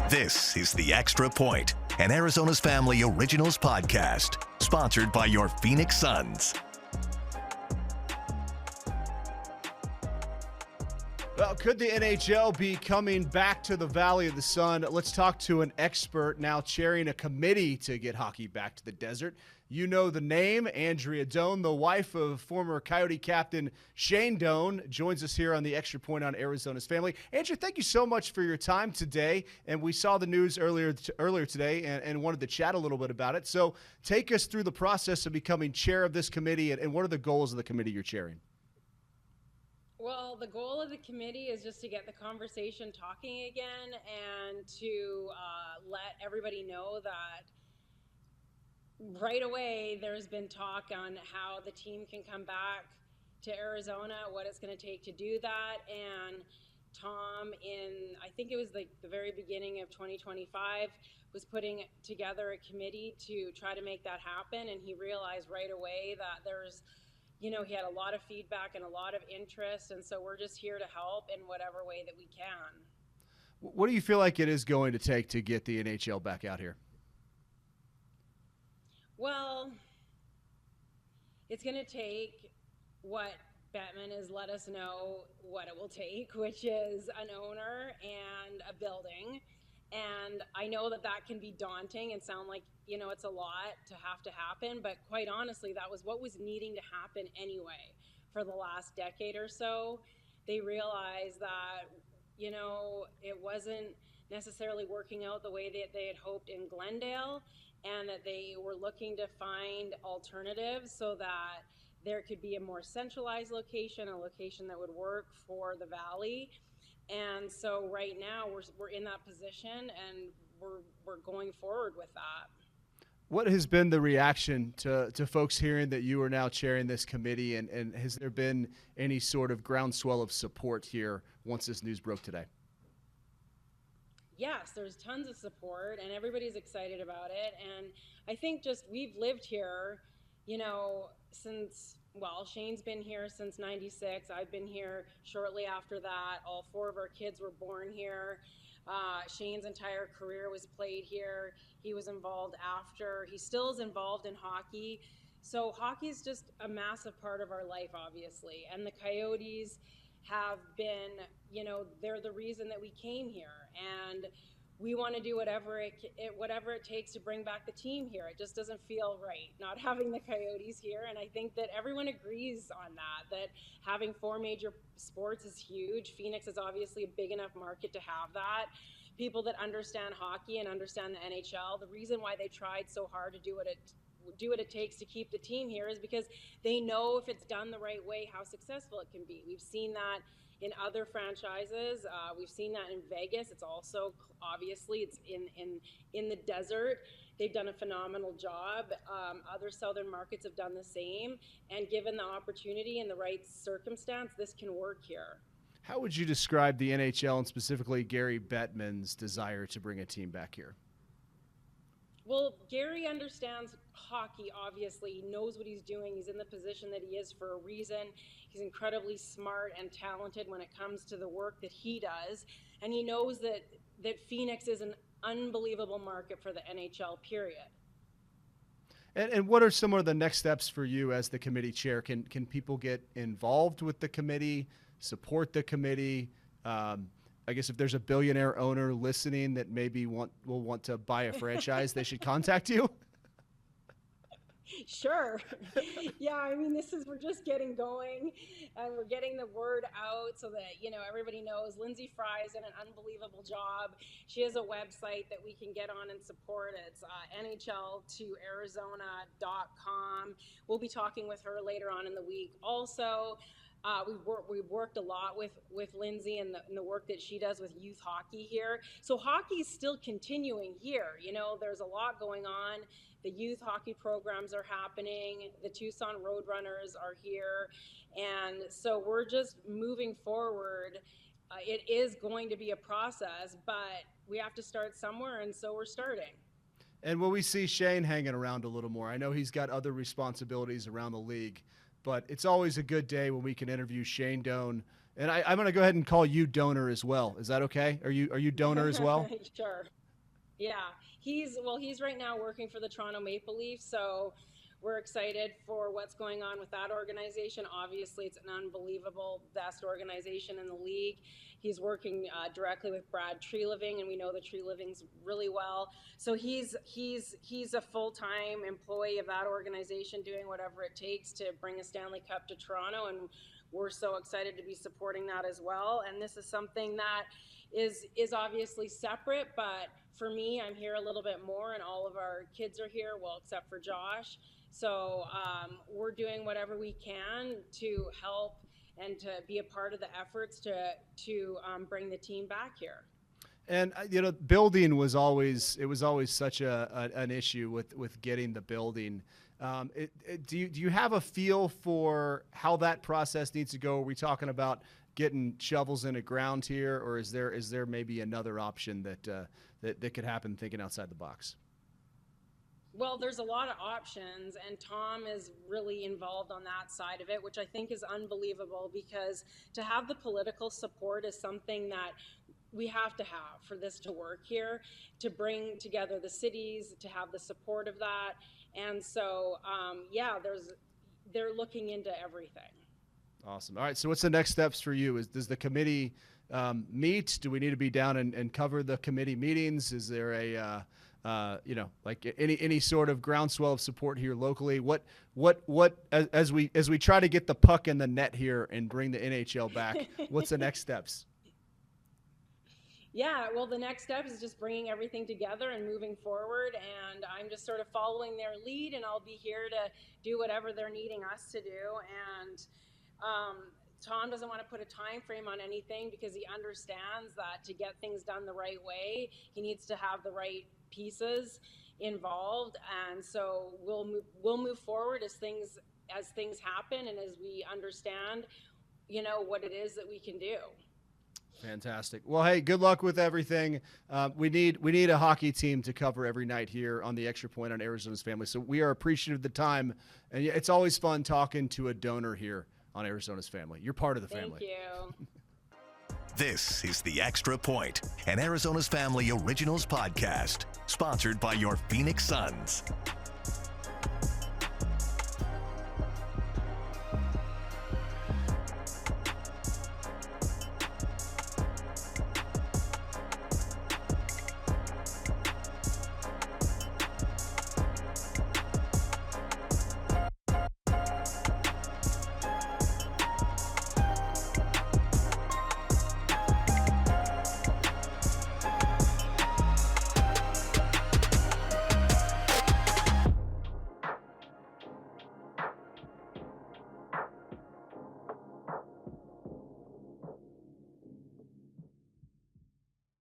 This is The Extra Point, an Arizona's Family Originals podcast, sponsored by your Phoenix Suns. Well, could the NHL be coming back to the Valley of the Sun? Let's talk to an expert now chairing a committee to get hockey back to the desert. You know the name, Andrea Doan, the wife of former Coyote Captain Shane Doan, joins us here on the Extra Point on Arizona's Family. Andrea, thank you so much for your time today. And we saw the news earlier today and wanted to chat a little bit about it. So take us through the process of becoming chair of this committee and what are the goals of the committee you're chairing? Well, the goal of the committee is just to get the conversation talking again and to let everybody know that right away there's been talk on how the team can come back to Arizona, what it's going to take to do that. And Tom, I think it was like the very beginning of 2025, was putting together a committee to try to make that happen. And he realized right away that he had a lot of feedback and a lot of interest, and so we're just here to help in whatever way that we can. What do you feel like it is going to take to get the NHL back out here? Well, it's going to take what Bettman has let us know what it will take, which is an owner and a building. And I know that can be daunting and sound like, it's a lot to have to happen, but quite honestly, that was what was needing to happen anyway for the last decade or so. They realized that, it wasn't necessarily working out the way that they had hoped in Glendale, and that they were looking to find alternatives so that there could be a more centralized location, a location that would work for the Valley. And so right now we're in that position and we're going forward with that. What has been the reaction to folks hearing that you are now chairing this committee, and has there been any sort of groundswell of support here once this news broke today? Yes, there's tons of support and everybody's excited about it. And I think we've lived here, since, Shane's been here since 96. I've been here shortly after that. All four of our kids were born here. Shane's entire career was played here. He was involved after. He still is involved in hockey. So hockey is just a massive part of our life, obviously. And the Coyotes have been, they're the reason that we came here. And we want to do whatever it takes to bring back the team here. It just doesn't feel right not having the Coyotes here. And I think that everyone agrees on that having four major sports is huge. Phoenix is obviously a big enough market to have that. People that understand hockey and understand the NHL, the reason why they tried so hard to do what it takes to keep the team here is because they know if it's done the right way, how successful it can be. We've seen that in other franchises. We've seen that in Vegas. It's also, obviously, it's in the desert. They've done a phenomenal job. Other southern markets have done the same. And given the opportunity and the right circumstance, this can work here. How would you describe the NHL and specifically Gary Bettman's desire to bring a team back here? Well, Gary understands hockey, obviously. He knows what he's doing. He's in the position that he is for a reason. He's incredibly smart and talented when it comes to the work that he does. And he knows that Phoenix is an unbelievable market for the NHL, period. And what are some of the next steps for you as the committee chair? Can people get involved with the committee, support the committee? I guess if there's a billionaire owner listening that maybe will want to buy a franchise, they should contact you. Sure. Yeah, we're just getting going and we're getting the word out so that, everybody knows. Lindsay Fry's done an unbelievable job. She has a website that we can get on and support. It's nhl2arizona.com. We'll be talking with her later on in the week. Also, we've worked a lot with Lindsay and the work that she does with youth hockey here. So hockey is still continuing here. There's a lot going on. The youth hockey programs are happening. The Tucson Roadrunners are here. And so we're just moving forward. It is going to be a process, but we have to start somewhere, and so we're starting. And will we see Shane hanging around a little more? I know he's got other responsibilities around the league, but it's always a good day when we can interview Shane Doan And I'm going to go ahead and call you Doaner as well. Is that okay? Are you Doaner as well? Sure. Yeah. He's right now working for the Toronto Maple Leafs, so we're excited for what's going on with that organization. Obviously, it's an unbelievable, best organization in the league. He's working directly with Brad Treliving, and we know the Trelivings really well. So he's a full-time employee of that organization, doing whatever it takes to bring a Stanley Cup to Toronto, and we're so excited to be supporting that as well. And this is something that is obviously separate, but for me, I'm here a little bit more, and all of our kids are here, well, except for Josh. So we're doing whatever we can to help and to be a part of the efforts to bring the team back here. And building was always such an issue with getting the building. Do you have a feel for how that process needs to go? Are we talking about getting shovels in the ground here, or is there maybe another option that could happen, thinking outside the box? Well, there's a lot of options, and Tom is really involved on that side of it, which I think is unbelievable, because to have the political support is something that we have to have for this to work here, to bring together the cities, to have the support of that. And so, they're looking into everything. Awesome. All right. So what's the next steps for you? Does the committee meet? Do we need to be down and cover the committee meetings? Is there a like any sort of groundswell of support here locally? What as we try to get the puck in the net here and bring the NHL back, what's the next steps? Yeah, well, the next step is just bringing everything together and moving forward, and I'm just sort of following their lead, and I'll be here to do whatever they're needing us to do. And Tom doesn't want to put a time frame on anything, because he understands that to get things done the right way, he needs to have the right pieces involved. And so we'll move forward as things happen, and as we understand, what it is that we can do. Fantastic. Well, hey, good luck with everything. We need a hockey team to cover every night here on the Extra Point on Arizona's Family. So we are appreciative of the time, and it's always fun talking to a Doaner here on Arizona's Family. You're part of the family. Thank you. This is The Extra Point, an Arizona's Family Originals podcast, sponsored by your Phoenix Suns.